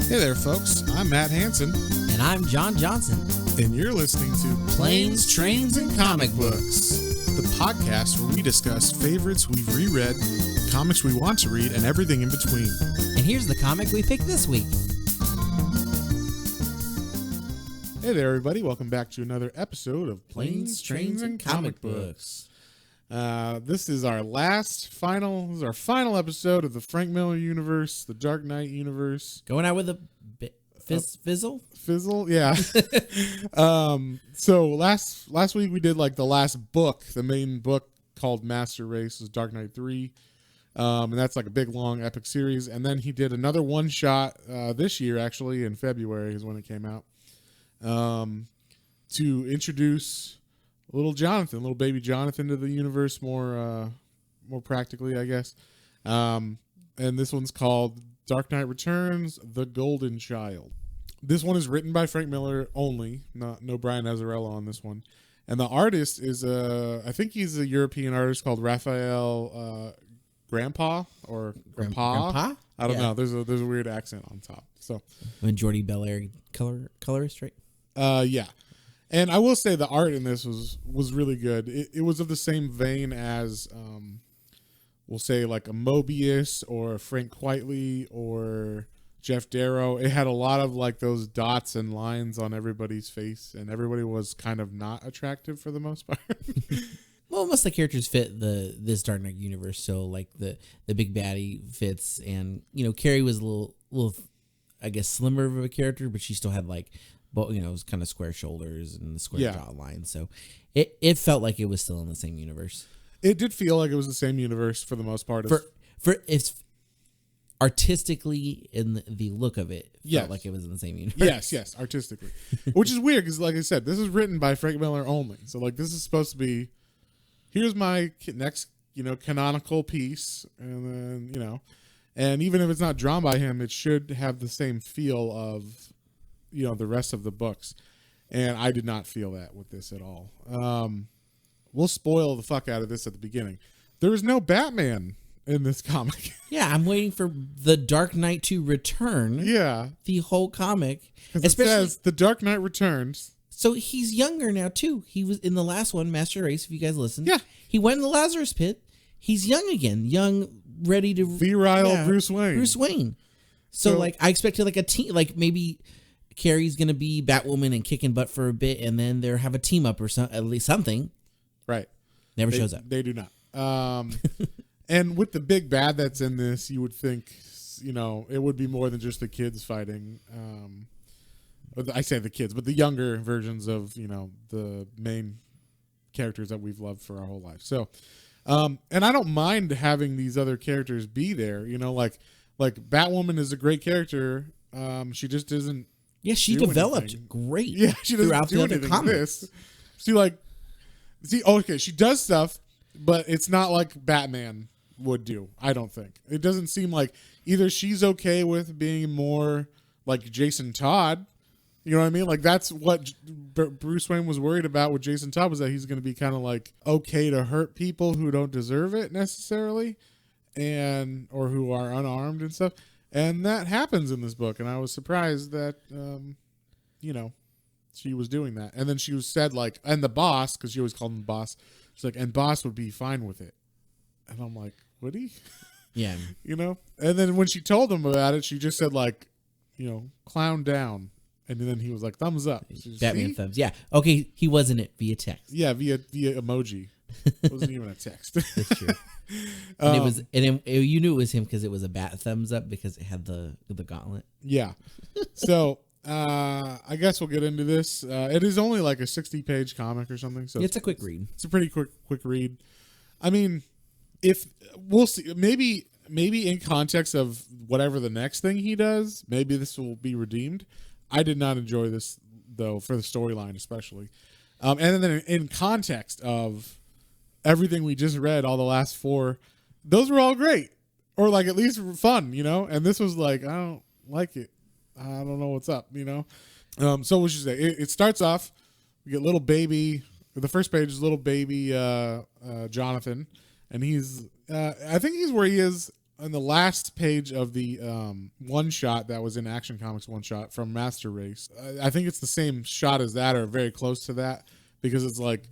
Hey there, folks. I'm Matt Hansen. And I'm John Johnson. And you're listening to Planes, Trains, and Comic Books, the podcast where we discuss favorites we've reread, comics we want to read, and everything in between. And here's the comic we picked this week. Hey there, everybody. Welcome back to another episode of Planes, Trains, and Comic Books. This is our final episode of the Frank Miller universe, the Dark Knight universe. Going out with a fizzle? Fizzle, yeah. So last week we did like the last book, the main book called Master Race, is Dark Knight 3. And that's like a big, long, epic series. And then he did another one-shot this year, actually, in February is when it came out, to introduce little baby Jonathan to the universe more practically, I guess. And this one's called Dark Knight Returns, The Golden Child. This one is written by Frank Miller only, no Brian Azzarello on this one. And the artist is, I think he's a European artist called Raphael Grandpa or Grandpa. I don't know. There's a weird accent on top. So when Jordi Belair colorist, right? Yeah. And I will say the art in this was really good. It was of the same vein as, we'll say, like a Mobius or a Frank Quitely or Jeff Darrow. It had a lot of like those dots and lines on everybody's face, and everybody was kind of not attractive for the most part. Well, most of the characters fit this Dark Knight universe. So like the big baddie fits, and Carrie was a little, I guess, slimmer of a character, but she still had like, it was kind of square shoulders and the square jawline. So it felt like it was still in the same universe. It did feel like it was the same universe for the most part. For it's artistically in the look of it, felt like it was in the same universe. Yes, artistically. Which is weird because, like I said, this is written by Frank Miller only. So like this is supposed to be, here's my next, canonical piece, and then, and even if it's not drawn by him, it should have the same feel of, the rest of the books. And I did not feel that with this at all. We'll spoil the fuck out of this at the beginning. There is no Batman in this comic. Yeah, I'm waiting for the Dark Knight to return. Yeah. The whole comic. Because it says The Dark Knight Returns. So he's younger now, too. He was in the last one, Master Race, if you guys listened. Yeah. He went in the Lazarus Pit. He's young again. Young, ready to... Virile Bruce Wayne. Bruce Wayne. So like, I expected like a team... Like, maybe Carrie's going to be Batwoman and kicking butt for a bit, and then they'll have a team-up or at least something. Right. Never shows up. They do not. And with the big bad that's in this, you would think, it would be more than just the kids fighting. I say the kids, but the younger versions of, the main characters that we've loved for our whole life. So, and I don't mind having these other characters be there, like Batwoman is a great character. She just isn't. Yeah, she developed great. Yeah, she doesn't do anything in this. She does stuff, but it's not like Batman would do, I don't think. It doesn't seem like either she's okay with being more like Jason Todd. You know what I mean? Like that's what Bruce Wayne was worried about with Jason Todd, was that he's going to be kind of like okay to hurt people who don't deserve it necessarily, or who are unarmed and stuff. And that happens in this book, and I was surprised that, she was doing that. And then she said, like, and the boss, because she always called him boss, she's like, and boss would be fine with it. And I'm like, would he? Yeah. And then when she told him about it, she just said, like, clown down. And then he was like, thumbs up. Batman thumbs. Yeah. Okay, he was in it via text. Yeah, via emoji. It wasn't even a text. That's true. And you knew it was him because it was a bat thumbs up because it had the gauntlet. Yeah. So I guess we'll get into this. It is only like a 60-page comic or something. So it's a quick read. It's a pretty quick read. I mean, if we'll see, maybe in context of whatever the next thing he does, maybe this will be redeemed. I did not enjoy this though, for the storyline especially. And then in context of everything we just read, all the last 4, those were all great, or like at least fun, and this was like, I don't like it. I don't know what's up, so what should say? It starts off, we get little baby, the first page is little baby Jonathan, and he's I think he's where he is on the last page of the one shot that was in Action Comics one shot from Master Race, I think it's the same shot as that or very close to that, because it's like,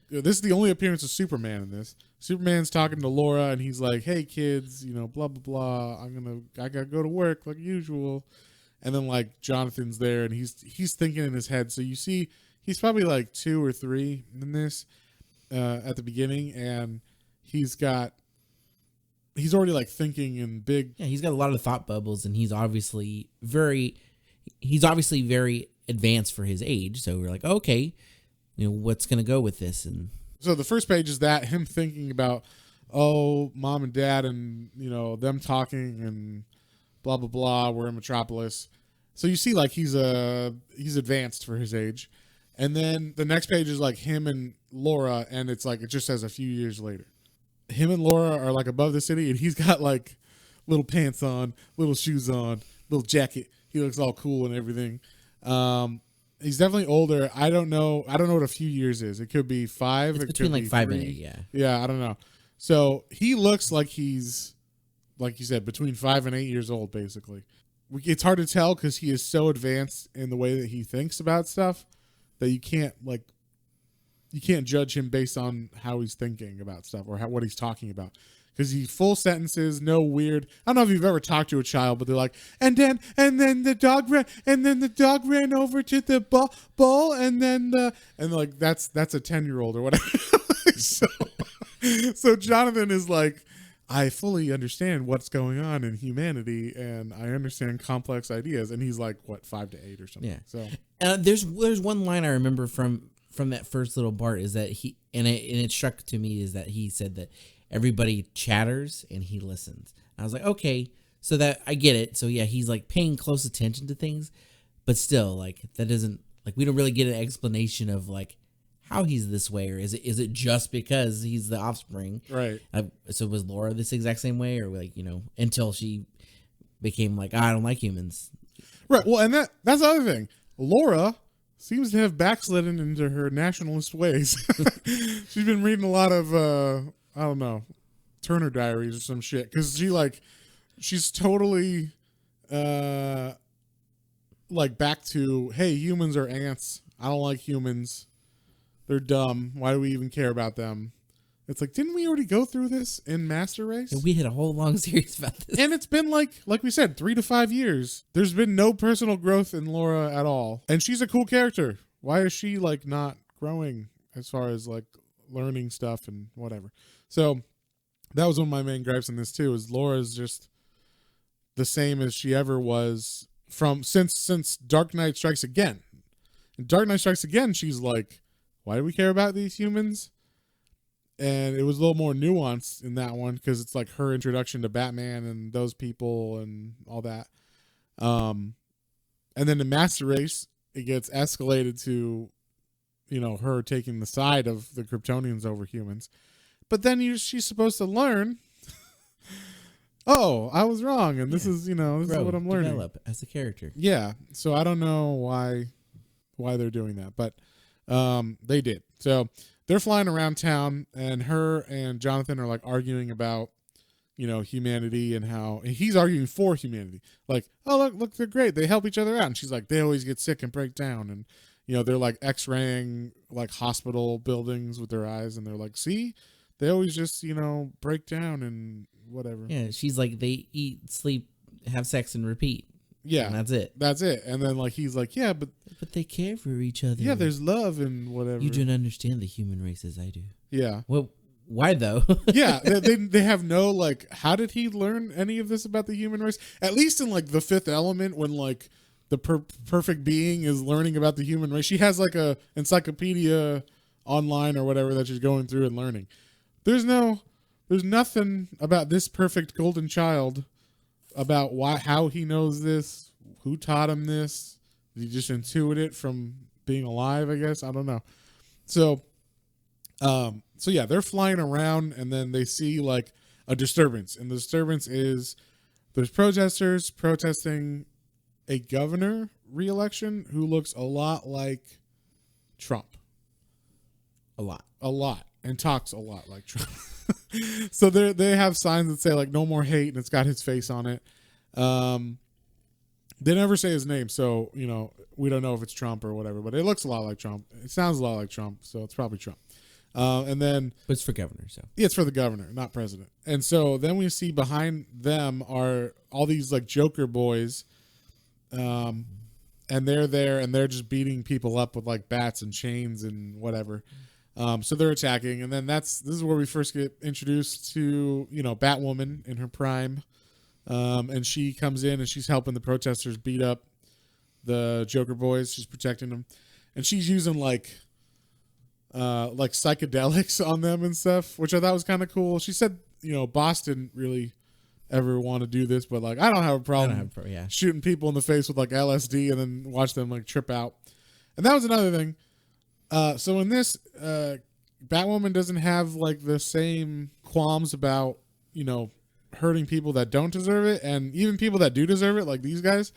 this is the only appearance of Superman in this. Superman's talking to Laura and he's like, hey kids, you know, blah blah blah, I gotta go to work like usual. And then like Jonathan's there and he's thinking in his head. So you see he's probably like 2 or 3 in this at the beginning, and he's already like thinking in big. Yeah, he's got a lot of thought bubbles, and he's obviously very advanced for his age. So we're like, okay, you know, what's gonna go with this? And so the first page is that him thinking about, oh, mom and dad, and you know them talking and blah blah blah. We're in Metropolis, so you see like he's advanced for his age, and then the next page is like him and Laura, and it's like it just says a few years later. Him and Laura are like above the city, and he's got like little pants on, little shoes on, little jacket. He looks all cool and everything. He's definitely older. I don't know what a few years is. It could be 5. it's it between could like be 5 3. and 8. Yeah. Yeah, I don't know. So he looks like he's, like you said, between 5 and 8 years old, basically. It's hard to tell because he is so advanced in the way that he thinks about stuff that you can't judge him based on how he's thinking about stuff or what he's talking about. Because he's full sentences, no weird. I don't know if you've ever talked to a child, but they're like, and then the dog ran over to the bowl, and like that's a 10-year-old or whatever. So Jonathan is like, I fully understand what's going on in humanity, and I understand complex ideas. And he's like, what, 5 to 8 or something? Yeah. So there's one line I remember from that first little part is that it struck to me is that he said that everybody chatters and he listens. I was like, okay, so that I get it. So yeah, he's like paying close attention to things, but still, like that isn't like we don't really get an explanation of like how he's this way, or is it just because he's the offspring? right. So was Laura this exact same way, or like, you know, until she became like, I don't like humans. Right. Well, and that's the other thing. Laura seems to have backslidden into her nationalist ways. She's been reading a lot of I don't know, Turner Diaries or some shit, because she's totally like back to, hey, humans are ants. I don't like humans. They're dumb. Why do we even care about them? It's like, didn't we already go through this in Master Race? We had a whole long series about this. And it's been like we said, 3 to 5 years. There's been no personal growth in Laura at all. And she's a cool character. Why is she like not growing as far as like learning stuff and whatever? So that was one of my main gripes in this too, is Laura's just the same as she ever was since Dark Knight Strikes Again. In Dark Knight Strikes Again, she's like, why do we care about these humans? And it was a little more nuanced in that one because it's like her introduction to Batman and those people and all that. And then in Master Race, it gets escalated to, you know, her taking the side of the Kryptonians over humans. But then she's supposed to learn, oh, I was wrong. And this is, you know, this is what I'm learning. Develop as a character. Yeah. So I don't know why they're doing that, but they did. So they're flying around town, and her and Jonathan are like arguing about, you know, humanity and how he's arguing for humanity. Like, oh, look, they're great. They help each other out. And she's like, they always get sick and break down. And, you know, they're like x-raying like hospital buildings with their eyes. And they're like, see, they always just, you know, break down and whatever. Yeah. She's like, they eat, sleep, have sex, and repeat. Yeah. And that's it. That's it. And then like, he's like, yeah, but they care for each other. Yeah. There's love and whatever. You don't understand the human race as I do. Yeah. Well, why though? Yeah, they have no like. How did he learn any of this about the human race? At least in like The Fifth Element, when like the perfect being is learning about the human race, she has like a encyclopedia online or whatever that she's going through and learning. There's nothing about this perfect golden child about how he knows this, who taught him this. Did he just intuit it from being alive? I guess I don't know. So yeah, they're flying around, and then they see like a disturbance, and the disturbance is there's protesters protesting a governor re-election who looks a lot like Trump. A lot, and talks a lot like Trump. So they have signs that say like no more hate, and it's got his face on it. They never say his name, so we don't know if it's Trump or whatever, but it looks a lot like Trump. It sounds a lot like Trump, so it's probably Trump. And then, but it's for governor, so yeah, it's for the governor, not president. And so then we see behind them are all these like Joker boys, and they're there and they're just beating people up with like bats and chains and whatever. So they're attacking, and then this is where we first get introduced to Batwoman in her prime. And she comes in and she's helping the protesters beat up the Joker boys. She's protecting them, and she's using like psychedelics on them and stuff, which I thought was kind of cool. She said, Boss didn't really ever want to do this, but like I don't have a problem shooting people in the face with like LSD and then watch them like trip out. And that was another thing. So in this, Batwoman doesn't have like the same qualms about hurting people that don't deserve it, and even people that do deserve it, like these guys.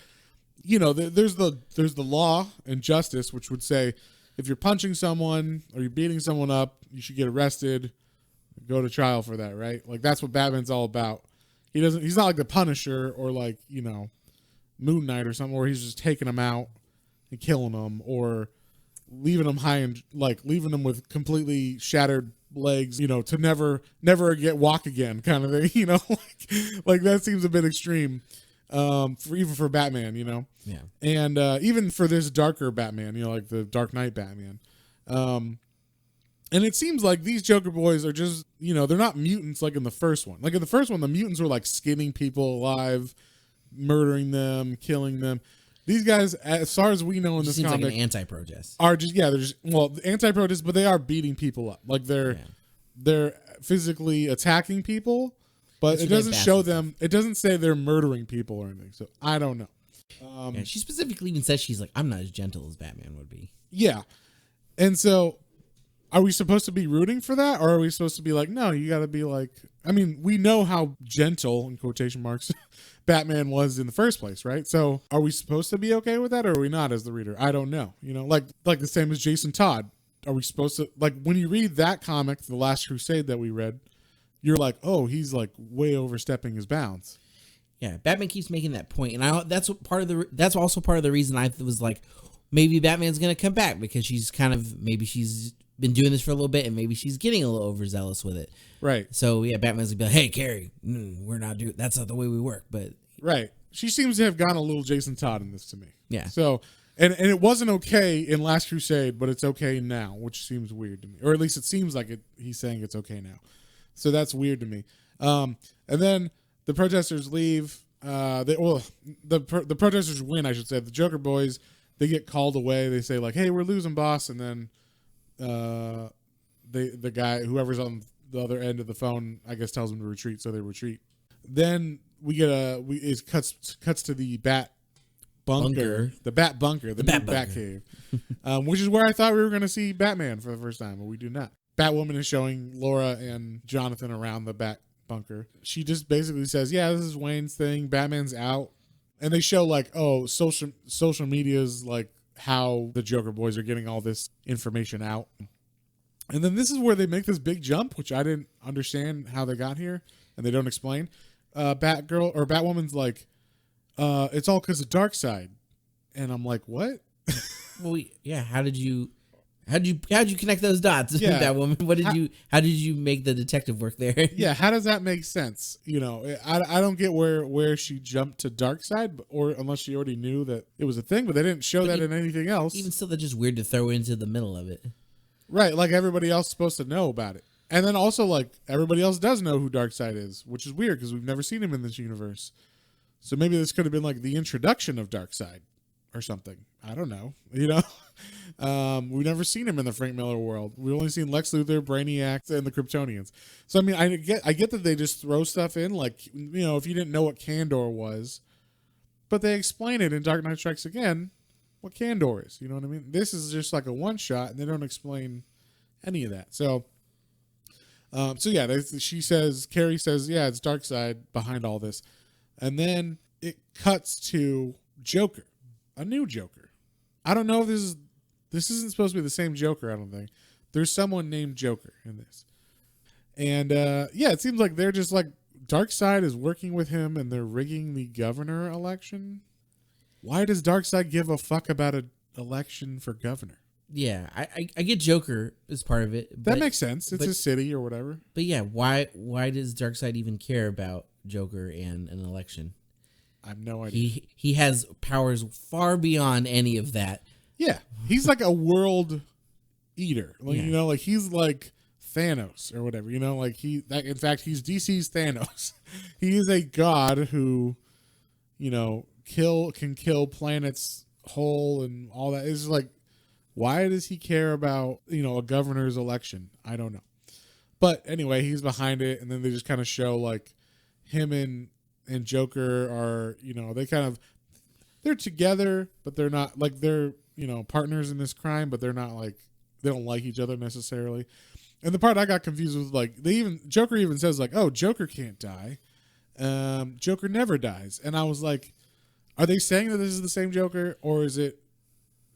There's the law and justice, which would say if you're punching someone or you're beating someone up, you should get arrested, go to trial for that, right? Like that's what Batman's all about. He's not like the Punisher or like Moon Knight or something where he's just taking them out and killing them or leaving them high and like leaving them with completely shattered legs, to never walk again, kind of thing. Like that seems a bit extreme, for Batman, Yeah. And even for this darker Batman, like the Dark Knight Batman, and it seems like these Joker boys are just, they're not mutants like in the first one. Like in the first one, the mutants were like skinning people alive, murdering them, killing them. These guys, as far as we know in this seems comic, like an anti-protest. Are just they're just anti-protest, but they are beating people up. Like they're physically attacking people, but it doesn't show them. It doesn't say they're murdering people or anything. So I don't know. She specifically even says she's like, I'm not as gentle as Batman would be. Yeah, and so are we supposed to be rooting for that, or are we supposed to be like, no, you got to be like? I mean, we know how gentle in quotation marks Batman was in the first place, right? So are we supposed to be okay with that, or are we not as the reader? I don't know. Like the same as Jason Todd. Are we supposed to, like, when you read that comic, The Last Crusade that we read, you're like, oh, he's like way overstepping his bounds. Yeah, Batman keeps making that point, and that's also part of the reason I was like, maybe Batman's gonna come back, because she's been doing this for a little bit, and maybe she's getting a little overzealous with it. Right. So yeah, Batman's gonna be like, hey, Carrie, we're not doing. That's not the way we work. But right, she seems to have gone a little Jason Todd in this to me. Yeah. So and it wasn't okay in Last Crusade, but it's okay now, which seems weird to me, or at least it seems like it. He's saying it's okay now, so that's weird to me. And then the protesters leave. The protesters win, I should say. The Joker boys, they get called away. They say like, hey, we're losing, boss, and then the guy, whoever's on the other end of the phone, I guess tells them to retreat, so they retreat. Then we get it cuts to the Bat bunker, the Bat bunker, the new Bat cave, which is where I thought we were going to see Batman for the first time, but we do not. Batwoman is showing Laura and Jonathan around the Bat bunker. She just basically says, yeah, this is Wayne's thing, Batman's out, and they show like, oh, social media is like how the Joker boys are getting all this information out. And then this is where they make this big jump, which I didn't understand how they got here, and they don't explain. Batwoman's like, it's all because of Darkseid, and I'm like, what? Well, yeah. How did you connect those dots? Yeah. Batwoman. How did you make the detective work there? Yeah. How does that make sense? I don't get where she jumped to Darkseid, or unless she already knew that it was a thing, but they didn't show that in anything else. Even still, that's just weird to throw into the middle of it. Right. Like everybody else is supposed to know about it. And then also like everybody else does know who Darkseid is, which is weird because we've never seen him in this universe. So maybe this could have been like the introduction of Darkseid or something. I don't know. We've never seen him in the Frank Miller world. We've only seen Lex Luthor, Brainiac, and the Kryptonians. So I mean, I get that they just throw stuff in, like, if you didn't know what Kandor was, but they explain it in Dark Knight Strikes Again what Kandor is. You know what I mean? This is just like a one shot, and they don't explain any of that. So yeah, Carrie says, yeah, it's Darkseid behind all this, and then it cuts to Joker, a new Joker. I don't know if this isn't supposed to be the same Joker. I don't think there's someone named Joker in this, And yeah, it seems like they're just like Darkseid is working with him, and they're rigging the governor election. Why does Darkseid give a fuck about an election for governor? Yeah, I get Joker as part of it. That makes sense. It's a city or whatever. But yeah, why does Darkseid even care about Joker and an election? I have no idea. He has powers far beyond any of that. Yeah, he's like a world eater. Like, you know, like he's like Thanos or whatever. You know, like in fact, he's DC's Thanos. He is a god who, you know, can kill planets whole and all that. It's like, why does he care about, you know, a governor's election? I don't know. But anyway, he's behind it, and then they just kind of show like him and Joker are, you know, they're together, but they're not like they're, you know, partners in this crime, but they're not like they don't like each other necessarily. And the part I got confused with, like, Joker even says like, "Oh, Joker can't die. Joker never dies." And I was like, are they saying that this is the same Joker, or is it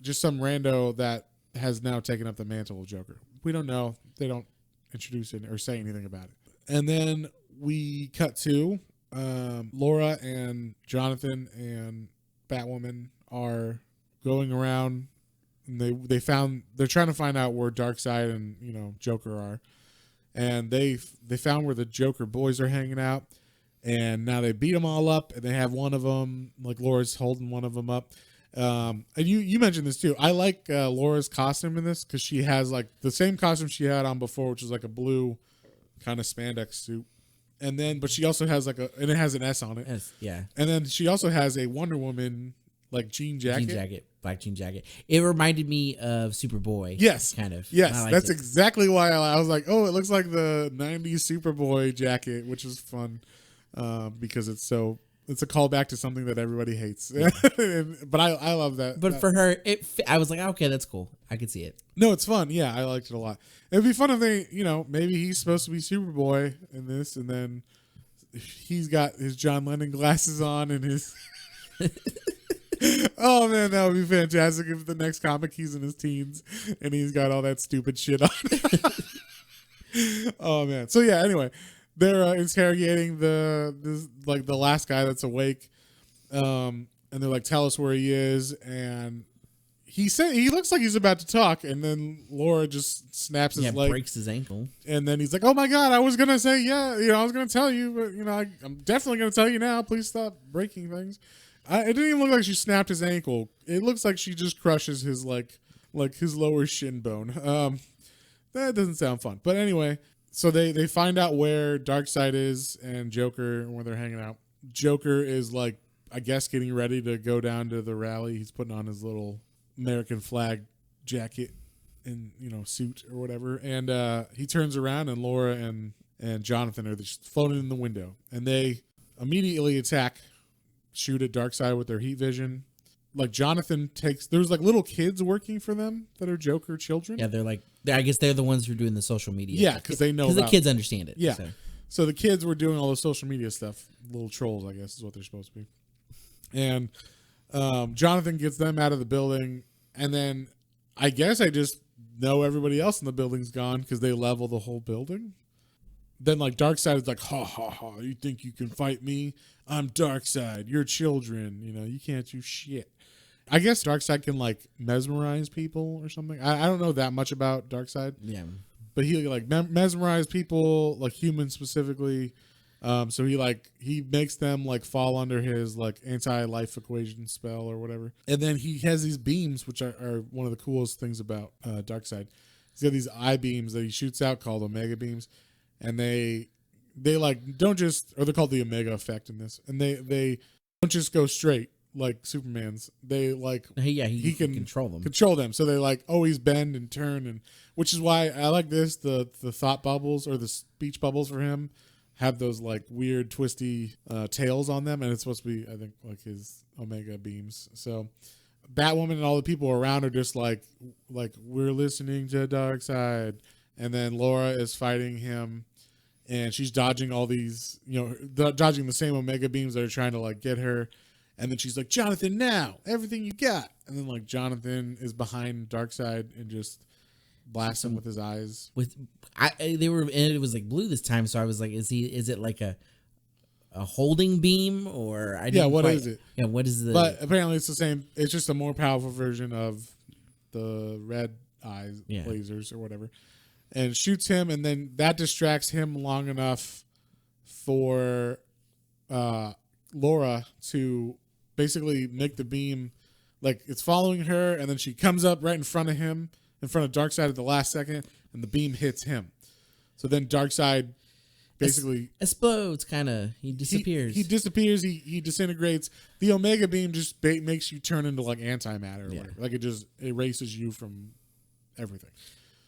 just some rando that has now taken up the mantle of Joker? We don't know. They don't introduce it or say anything about it. And then we cut to Laura and Jonathan and Batwoman are going around, and they're trying to find out where Darkseid and, you know, Joker are, and they found where the Joker boys are hanging out, and now they beat them all up, and they have one of them, like Laura's holding one of them up. And you mentioned this too. I like Laura's costume in this because she has like the same costume she had on before, which is like a blue kind of spandex suit. And then, but she also has like and it has an S on it. Yes, yeah. And then she also has a Wonder Woman like jean jacket. Black jean jacket. It reminded me of Superboy. Yes. Kind of. Yes. That's exactly why I was like, oh, it looks like the 90s Superboy jacket, which is fun because it's a callback to something that everybody hates. Yeah. But I love that. But for her, I was like, okay, that's cool. I could see it. No, it's fun. Yeah, I liked it a lot. It'd be fun if they, you know, maybe he's supposed to be Superboy in this, and then he's got his John Lennon glasses on and his... Oh, man, that would be fantastic if the next comic he's in his teens and he's got all that stupid shit on. Oh, man. So, yeah, anyway... They're interrogating the last guy that's awake, and they're like, "Tell us where he is." And he looks like he's about to talk, and then Laura just snaps his leg, breaks his ankle, and then he's like, "Oh my god, I was gonna say I was gonna tell you, but I'm definitely gonna tell you now. Please stop breaking things." It didn't even look like she snapped his ankle. It looks like she just crushes his like his lower shin bone. That doesn't sound fun, but anyway. So they find out where Darkseid is and Joker, where they're hanging out. Joker is like, I guess, getting ready to go down to the rally. He's putting on his little American flag jacket and, you know, suit or whatever. And he turns around, and Laura and Jonathan are just floating in the window. And they immediately shoot at Darkseid with their heat vision. Like, Jonathan there's like little kids working for them that are Joker children. Yeah, they're like, I guess they're the ones who are doing the social media. Yeah, because they know. Because the kids understand it. Yeah. So the kids were doing all the social media stuff. Little trolls, I guess, is what they're supposed to be. And Jonathan gets them out of the building. And then I guess I just know everybody else in the building's gone because they level the whole building. Then, like, Darkseid is like, ha, ha, ha, you think you can fight me? I'm Darkseid. You're children. You know, you can't do shit. I guess Darkseid can, like, mesmerize people or something. I don't know that much about Darkseid. Yeah. But he, like, mesmerize people, like, humans specifically. So he makes them, like, fall under his, like, anti-life equation spell or whatever. And then he has these beams, which are one of the coolest things about Darkseid. He's got these eye beams that he shoots out called Omega beams. And they like, don't just... Or they're called the Omega effect in this. And they don't just go straight. Like Superman's, they like he can control them, so they like always bend and turn, and which is why I like this. The thought bubbles or the speech bubbles for him have those like weird twisty tails on them, and it's supposed to be, I think, like his Omega beams. So Batwoman and all the people around are just like we're listening to Darkseid, and then Laura is fighting him, and she's dodging all these, dodging the same Omega beams that are trying to like get her. And then she's like, Jonathan, now, everything you got. And then, like, Jonathan is behind Darkseid and just blasts him with his eyes. They were, and it was like blue this time, so I was like, is it like a holding beam, or What is it? Yeah, what is the? But apparently it's the same. It's just a more powerful version of the red eyes lasers or whatever, and shoots him, and then that distracts him long enough for Laura to basically make the beam, like it's following her, and then she comes up right in front of him, in front of Darkseid at the last second, and the beam hits him. So then Darkseid basically explodes, kind of. He disappears. He disappears. He disintegrates. The Omega beam just makes you turn into like antimatter or whatever. Like it just erases you from everything.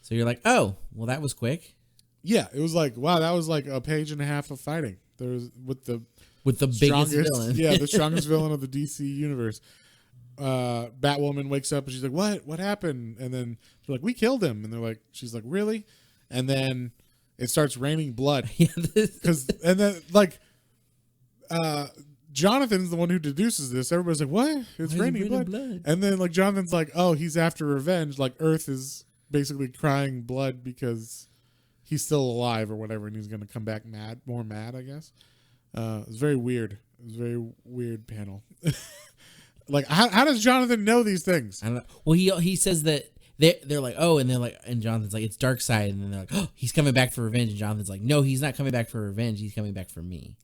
So you're like, oh, well, that was quick. Yeah, it was like, wow, that was like a page and a half of fighting. There was with the biggest villain. Yeah, the strongest villain of the DC universe. Batwoman wakes up and she's like, what happened? And then they're like, we killed him. And they're like, she's like, really? And then it starts raining blood. And then like Jonathan's the one who deduces this. Everybody's like, what? It's raining blood. And then like Jonathan's like, oh, he's after revenge. Like Earth is basically crying blood because he's still alive or whatever, and he's gonna come back more mad, I guess. It was very weird. It was a very weird panel. Like, how does Jonathan know these things? I don't know. Well, he says that they're like, oh, and they're like, and Jonathan's like, it's Darkseid, and then they're like, oh, he's coming back for revenge, and Jonathan's like, no, he's not coming back for revenge. He's coming back for me.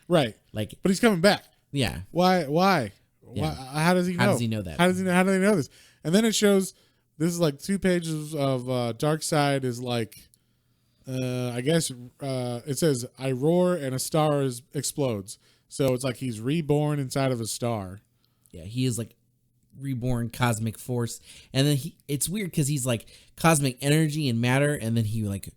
Right. Like, but he's coming back. Yeah. Why? Yeah. How does he know? How does he know that? How do they know this? And then it shows this is like 2 pages of Darkseid is like, I guess it says I roar and a star explodes. So it's like he's reborn inside of a star. Yeah, he is like reborn cosmic force, and then it's weird because he's like cosmic energy and matter, and then he like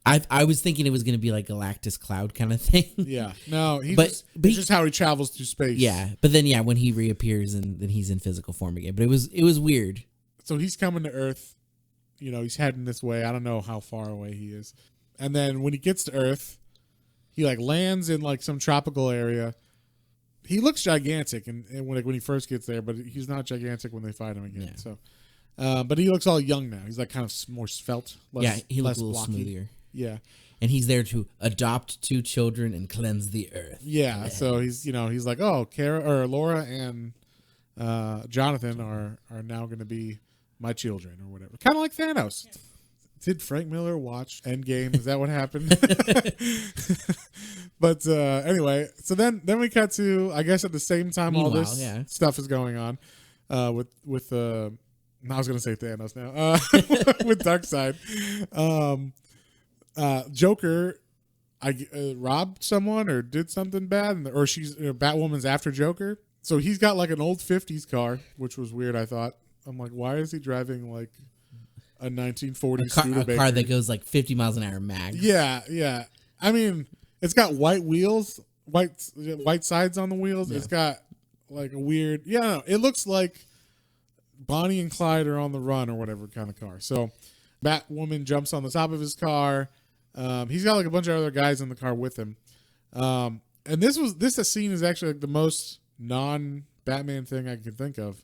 I was thinking it was going to be like Galactus Cloud kind of thing. Yeah, no, but it's just how he travels through space. Yeah, but then when he reappears and then he's in physical form again. But it was weird. So he's coming to Earth. You know, he's heading this way. I don't know how far away he is. And then when he gets to Earth, he like lands in like some tropical area. He looks gigantic and when he first gets there, but he's not gigantic when they fight him again. Yeah. So, but he looks all young now. He's like kind of more svelte. He looks a little blocky. smoother. Yeah. And he's there to adopt 2 children and cleanse the earth. Yeah. So he's like, oh, Laura and Jonathan are now going to be my children or whatever. Kind of like Thanos. Yeah. Did Frank Miller watch Endgame? Is that what happened? But anyway, so then we cut to, I guess at the same time all this stuff is going on with I was going to say Thanos now. With Darkseid. Joker robbed someone or did something bad, or Batwoman's after Joker. So he's got like an old 50s car, which was weird, I thought. I'm like, why is he driving like a 1940s Studebaker? A car that goes like 50 miles an hour max. Yeah. I mean, it's got white wheels, white sides on the wheels. Yeah. It's got like a weird, it looks like Bonnie and Clyde are on the run or whatever kind of car. So Batwoman jumps on the top of his car. He's got like a bunch of other guys in the car with him. And this scene is actually like the most non-Batman thing I could think of.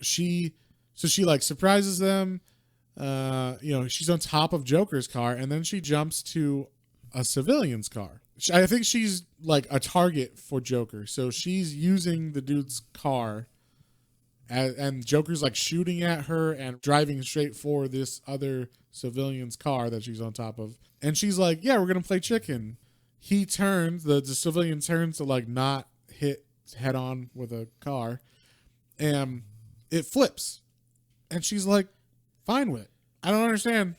She like surprises them. She's on top of Joker's car, and then she jumps to a civilian's car. I think she's like a target for Joker, so she's using the dude's car, and Joker's like shooting at her and driving straight for this other civilian's car that she's on top of, and she's like, "Yeah, we're gonna play chicken." He turns, the civilian turns to like not hit head on with a car, and it flips, and she's like, fine with it. I don't understand.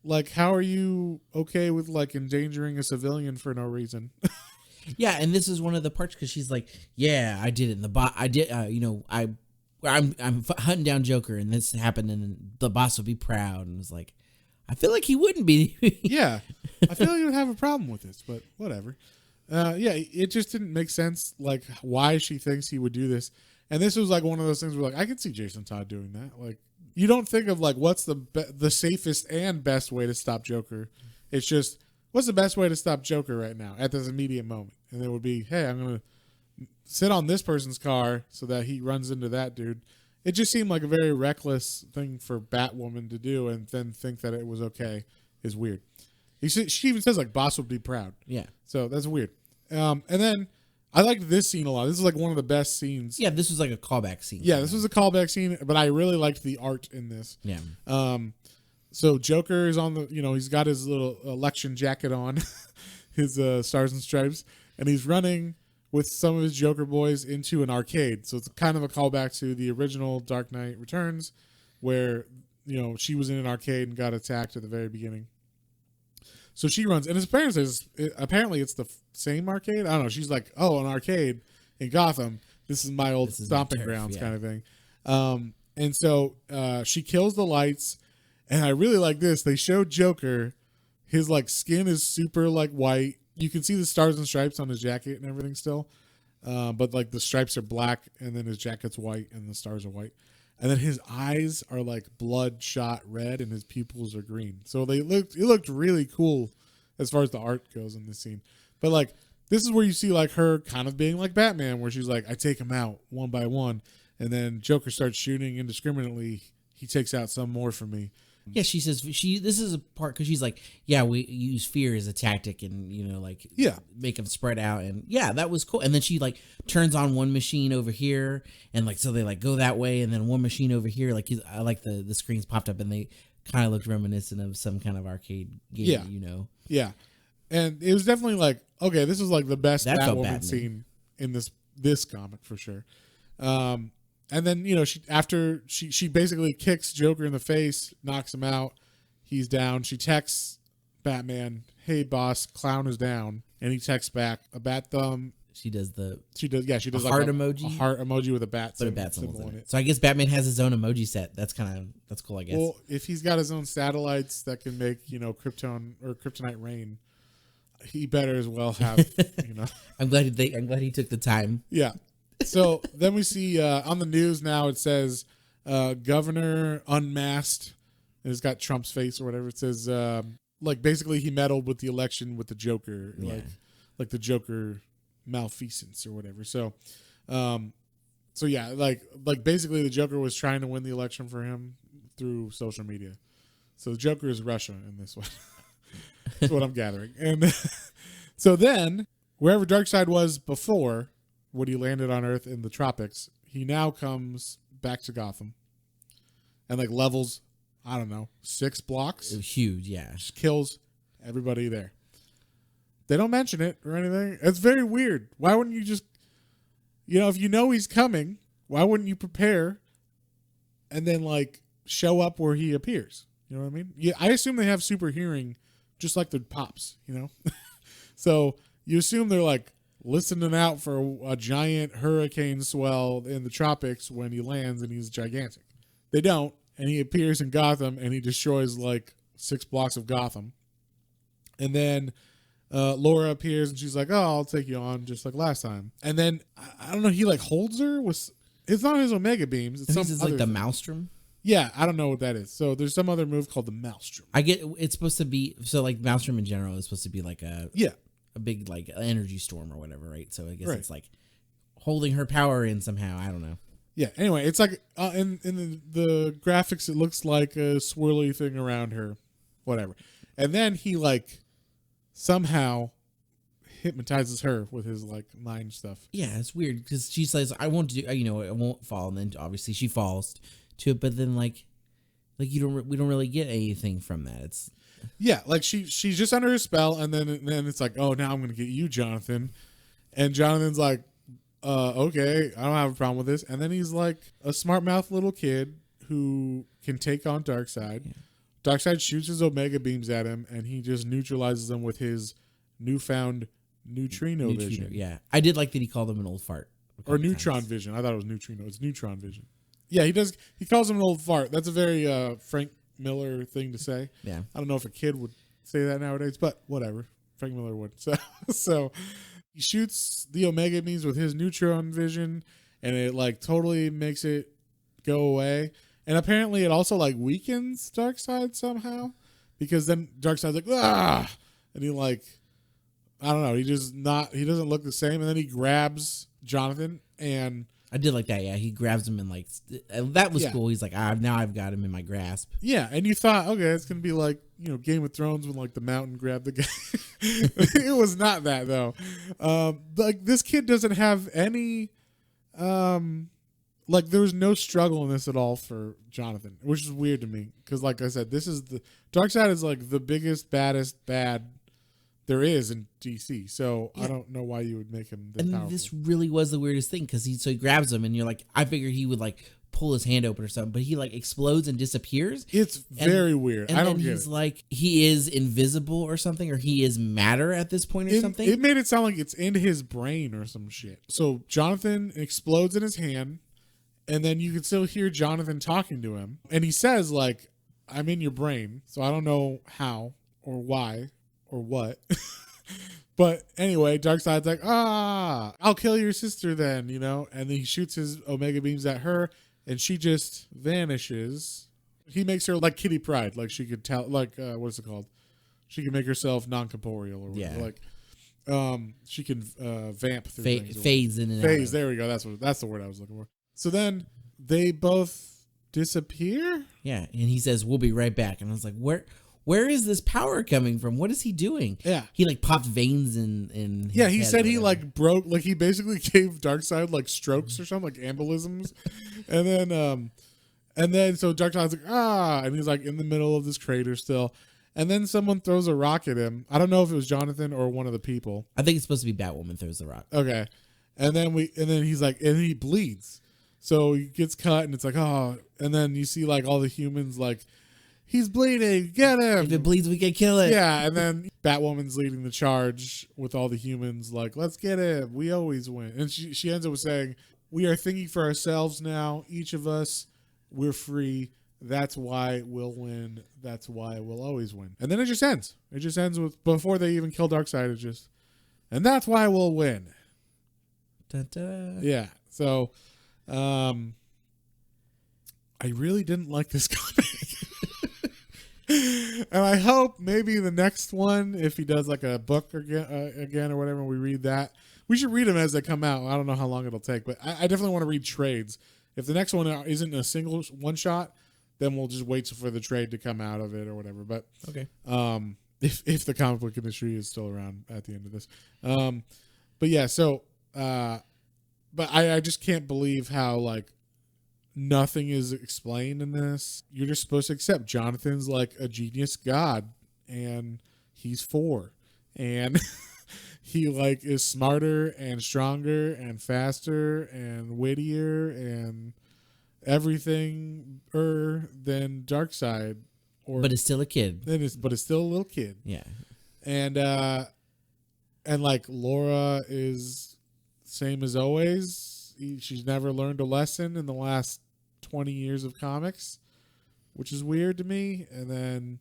Like, how are you okay with like endangering a civilian for no reason? Yeah, and this is one of the parts because she's like, "Yeah, I did it." And I did. I'm hunting down Joker, and this happened, and the boss would be proud. And it's like, I feel like he wouldn't be. Yeah, I feel like he would have a problem with this, but whatever. It just didn't make sense. Like, why she thinks he would do this, and this was like one of those things where like I could see Jason Todd doing that. Like, you don't think of like what's the safest and best way to stop Joker. It's just what's the best way to stop Joker right now at this immediate moment, and it would be, hey, I'm gonna sit on this person's car so that he runs into that dude, it just seemed like a very reckless thing for Batwoman to do, and then think that it was okay is weird. She even says like, "Boss would be proud." Yeah. So that's weird. And then I liked this scene a lot. This is like one of the best scenes. Yeah, this was like a callback scene. Yeah, this was a callback scene, but I really liked the art in this. Yeah. So Joker is on the, he's got his little election jacket on, his Stars and Stripes, and he's running with some of his Joker boys into an arcade. So it's kind of a callback to the original Dark Knight Returns, where, she was in an arcade and got attacked at the very beginning. So she runs, and apparently it's the same arcade. I don't know. She's like, "Oh, an arcade in Gotham. This is my old stomping grounds," kind of thing. And so she kills the lights, and I really like this. They showed Joker. His like skin is super like white. You can see the Stars and Stripes on his jacket and everything still, but like the stripes are black, and then his jacket's white, and the stars are white. And then his eyes are like bloodshot red, and his pupils are green. So it looked really cool as far as the art goes in this scene. But like, this is where you see like her kind of being like Batman, where she's like, "I take him out one by one," and then Joker starts shooting indiscriminately. He takes out some more for me. Yeah, she says this is a part because she's like, yeah, we use fear as a tactic, and make them spread out, and yeah, that was cool. And then she like turns on one machine over here, and like so they like go that way, and then one machine over here. Like I like the screens popped up, and they kind of looked reminiscent of some kind of arcade game. Yeah, and it was definitely like, okay, this is like the best Batwoman scene in this comic for sure. And then, she basically kicks Joker in the face, knocks him out. He's down. She texts Batman, "Hey boss, clown is down." And he texts back a bat thumb. She does a like heart emoji. A heart emoji with a bat symbol in it. So I guess Batman has his own emoji set. That's cool, I guess. Well, if he's got his own satellites that can make, Krypton or kryptonite rain, he better as well have, I'm glad he took the time. Yeah. So then we see on the news now, it says Governor unmasked, and it's got Trump's face or whatever. It says like basically he meddled with the election with the Joker, like the Joker malfeasance or whatever. So yeah, like basically the Joker was trying to win the election for him through social media. So the Joker is Russia in this one. That's what I'm gathering. And so then wherever Darkseid was before, when he landed on Earth in the tropics, he now comes back to Gotham and like levels, I don't know, 6 blocks. It was huge, yeah. Just kills everybody there. They don't mention it or anything. It's very weird. Why wouldn't you just, if you know he's coming, why wouldn't you prepare and then like show up where he appears? You know what I mean? Yeah, I assume they have super hearing just like the pops, So you assume they're like listening out for a giant hurricane swell in the tropics when he lands and he's gigantic. They don't, and he appears in Gotham and he destroys like 6 blocks of Gotham. And then Laura appears and she's like, "Oh, I'll take you on just like last time." And then I don't know, he like holds her with, it's not his Omega beams. It's like the Maelstrom. Yeah, I don't know what that is. So there's some other move called the Maelstrom. I get it's supposed to be so like Maelstrom in general is supposed to be like a big like energy storm or whatever, right? So I guess it's like holding her power in somehow. I don't know. Yeah. Anyway, it's like in the graphics, it looks like a swirly thing around her, whatever. And then he like somehow hypnotizes her with his like mind stuff. Yeah, it's weird because she says, "I won't do," I won't fall, and then obviously she falls to it. But then like we don't really get anything from that. It's like she's just under his spell, and then it's like, "Oh, now I'm gonna get you, Jonathan," and Jonathan's like, "Okay, I don't have a problem with this." And then he's like a smart mouth little kid who can take on Darkseid. Yeah. Darkseid shoots his Omega beams at him, and he just neutralizes them with his newfound neutrino vision. Yeah, I did like that he called him an old fart. Or neutron vision. I thought it was neutrino. It's neutron vision. Yeah, he does. He calls him an old fart. That's a very Frank Miller thing to say. Yeah. I don't know if a kid would say that nowadays, but whatever. Frank Miller would. So he shoots the Omega beams with his neutron vision, and it like totally makes it go away. And apparently it also like weakens Darkseid somehow, because then Darkseid's like, "Ah!" And he like, I don't know, he doesn't look the same. And then he grabs Jonathan and I did like that. Yeah, he grabs him and like that was Yeah. cool. He's like, now I've got him in my grasp. Yeah, and you thought, okay, it's gonna be like Game of Thrones when like the mountain grabbed the guy. It was not that though. Like this kid doesn't have any, like there was no struggle in this at all for Jonathan, which is weird to me because, like I said, this is the Darkseid is like the biggest, baddest bad there is in DC. So I don't know why you would make him this powerful. This really was the weirdest thing because he grabs him and you're like, I figured he would like pull his hand open or something, but he like explodes and disappears. It's very weird. And I don't then get he's it. like he is invisible or something, or he is matter at this point or something. It made it sound like it's in his brain or some shit. So Jonathan explodes in his hand, and then you can still hear Jonathan talking to him, and he says like, "I'm in your brain," so I don't know how or why or what. But anyway, Darkseid's like, I'll kill your sister then, and then he shoots his Omega beams at her, and she just vanishes. He makes her like Kitty Pryde, like she could tell, like what's it called? She can make herself non-corporeal or whatever. Like, she can vamp through things. Phase in and Phase. out. There we go. That's the word I was looking for. So then they both disappear. Yeah, and he says, "We'll be right back." And I was like, Where is this power coming from? What is he doing? Yeah. He like popped veins in his Yeah, he head said or he whatever. like broke, like he basically gave Darkseid like strokes or something, like embolisms. and then so Darkseid's like, and he's like in the middle of this crater still. And then someone throws a rock at him. I don't know if it was Jonathan or one of the people. I think it's supposed to be Batwoman throws the rock. Okay. And then he's like, and he bleeds. So he gets cut and it's like, and then you see like all the humans like, he's bleeding, get him. If it bleeds, we can kill it. Yeah, and then Batwoman's leading the charge with all the humans like, let's get him. We always win. And she ends up with saying, we are thinking for ourselves now. Each of us, we're free. That's why we'll win. That's why we'll always win. And then it just ends. It just ends with, before they even kill Darkseid, and that's why we'll win. Da-da. Yeah. So, I really didn't like this comic. And I hope maybe the next one, if he does like a book again or whatever, we read that. We should read them as they come out. I don't know how long it'll take, but I definitely want to read trades. If the next one isn't a single one shot, then we'll just wait for the trade to come out of it or whatever. But Okay. If the comic book industry is still around at the end of this, but yeah. So, but I just can't believe how like nothing is explained in this. You're just supposed to accept Jonathan's like a genius god, and he's 4, and he like is smarter and stronger and faster and wittier and everything than Darkseid. But it's still a kid. But it's still a little kid. Yeah. And like Laura is same as always. She's never learned a lesson in the last 20 years of comics, which is weird to me. And then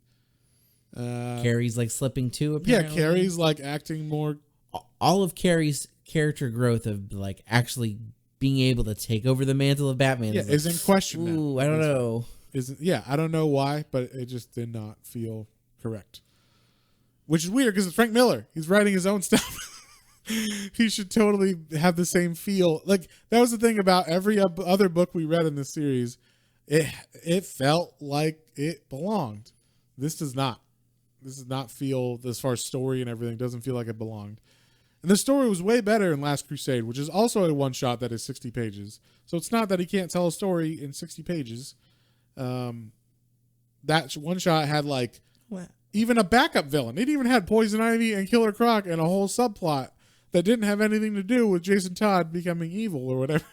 Carrie's like slipping too, apparently. yeah, Carrie's like acting more. All of Carrie's character growth of like actually being able to take over the mantle of Batman Is in question now. Ooh, I don't know. I don't know why, but it just did not feel correct. Which is weird because it's Frank Miller. He's writing his own stuff. He should totally have the same feel. Like that was the thing about every other book we read in this series. It felt like it belonged. This does not. This does not feel, as far as story and everything, doesn't feel like it belonged. And the story was way better in Last Crusade, which is also a one shot that is 60 pages. So it's not that he can't tell a story in 60 pages. That one shot had like What? even a backup villain. It even had Poison Ivy and Killer Croc and a whole subplot that didn't have anything to do with Jason Todd becoming evil or whatever,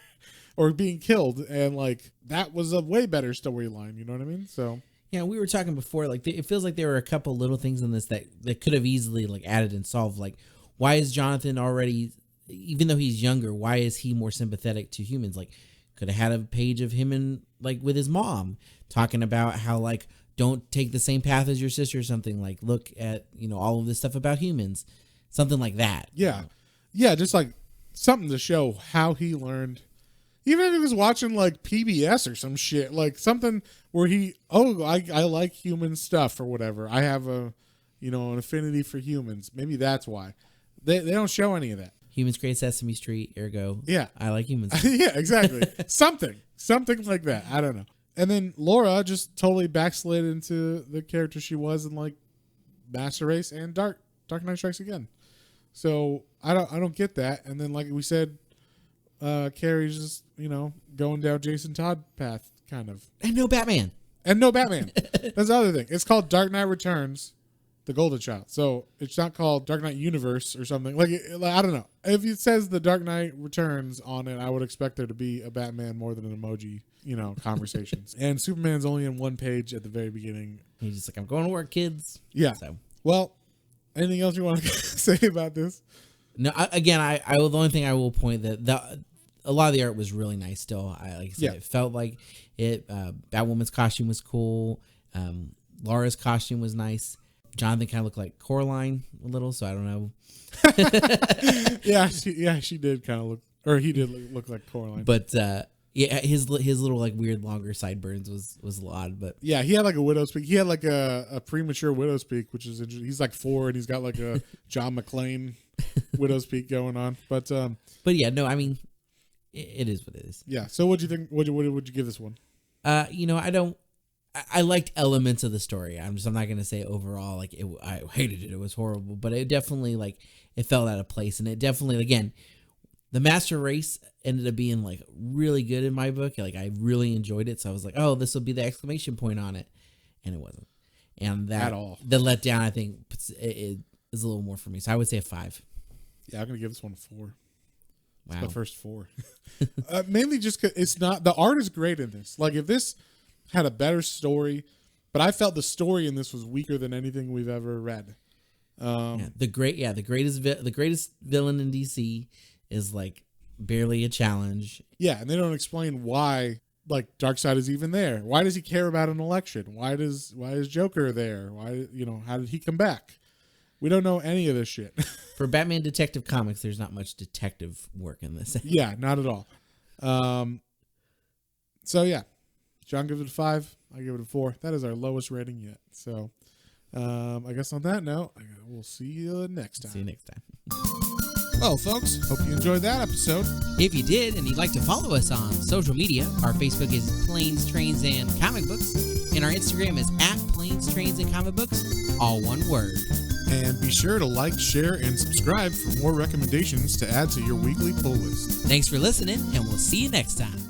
or being killed. And like that was a way better storyline. You know what I mean? So Yeah, we were talking before. Like it feels like there were a couple little things in this that could have easily like added and solved. Like, why is Jonathan already, even though he's younger, why is he more sympathetic to humans? Like, could have had a page of him and like with his mom talking about how like don't take the same path as your sister or something. Like, look at all of this stuff about humans, something like that. yeah, just like something to show how he learned. Even if he was watching like PBS or some shit, like something where I like human stuff or whatever. I have an affinity for humans. Maybe that's why they don't show any of that. Humans create Sesame Street, ergo. Yeah. I like humans. Yeah, exactly. Something like that. I don't know. And then Laura just totally backslid into the character she was in like Master Race and Dark Knight Strikes Again. So I don't get that. And then like we said, Carrie's just, going down Jason Todd path kind of. And no Batman. That's the other thing. It's called Dark Knight Returns, the Golden Child. So it's not called Dark Knight Universe or something. Like I don't know. If it says the Dark Knight Returns on it, I would expect there to be a Batman more than an emoji, conversations. And Superman's only in one page at the very beginning. He's just like, I'm going to work, kids. Yeah. So. Well, anything else you want to say about this? No. The only thing I will point that a lot of the art was really nice. Still, it felt like it. Batwoman's costume was cool. Laura's costume was nice. Jonathan kind of looked like Coraline a little, so I don't know. She did kind of look, or he did look like Coraline. But his little like weird longer sideburns was a little odd. But yeah, he had like a widow's peak. He had like a premature widow's peak, which is interesting. He's like 4 and he's got like a John McClane widow's peak going on. But yeah, no, I mean, it is what it is. Yeah. So what'd you think? What would you give this one? I liked elements of the story. I'm not going to say overall, like, I hated it. It was horrible, but it definitely, like, it fell out of place. And it definitely, again, the Master Race ended up being, like, really good in my book. Like, I really enjoyed it. So I was like, oh, this will be the exclamation point on it. And it wasn't. And that, at all. The letdown, I think, it is a little more for me. So I would say a 5. Yeah, I'm going to give this one a 4. It's wow. my first 4. Mainly just because it's not, the art is great in this. Like, if this had a better story, but I felt the story in this was weaker than anything we've ever read. The greatest villain in DC is like barely a challenge. Yeah, and they don't explain why like Darkseid is even there. Why does he care about an election? Why is Joker there? Why how did he come back? We don't know any of this shit. For Batman Detective Comics, there's not much detective work in this. Yeah, not at all. So yeah. John gives it a 5. I give it a 4. That is our lowest rating yet. So, I guess on that note, we'll see you next time. See you next time. Well, folks, hope you enjoyed that episode. If you did and you'd like to follow us on social media, our Facebook is Planes, Trains, and Comic Books, and our Instagram is @Planes, Trains, and Comic Books, all one word. And be sure to like, share, and subscribe for more recommendations to add to your weekly pull list. Thanks for listening, and we'll see you next time.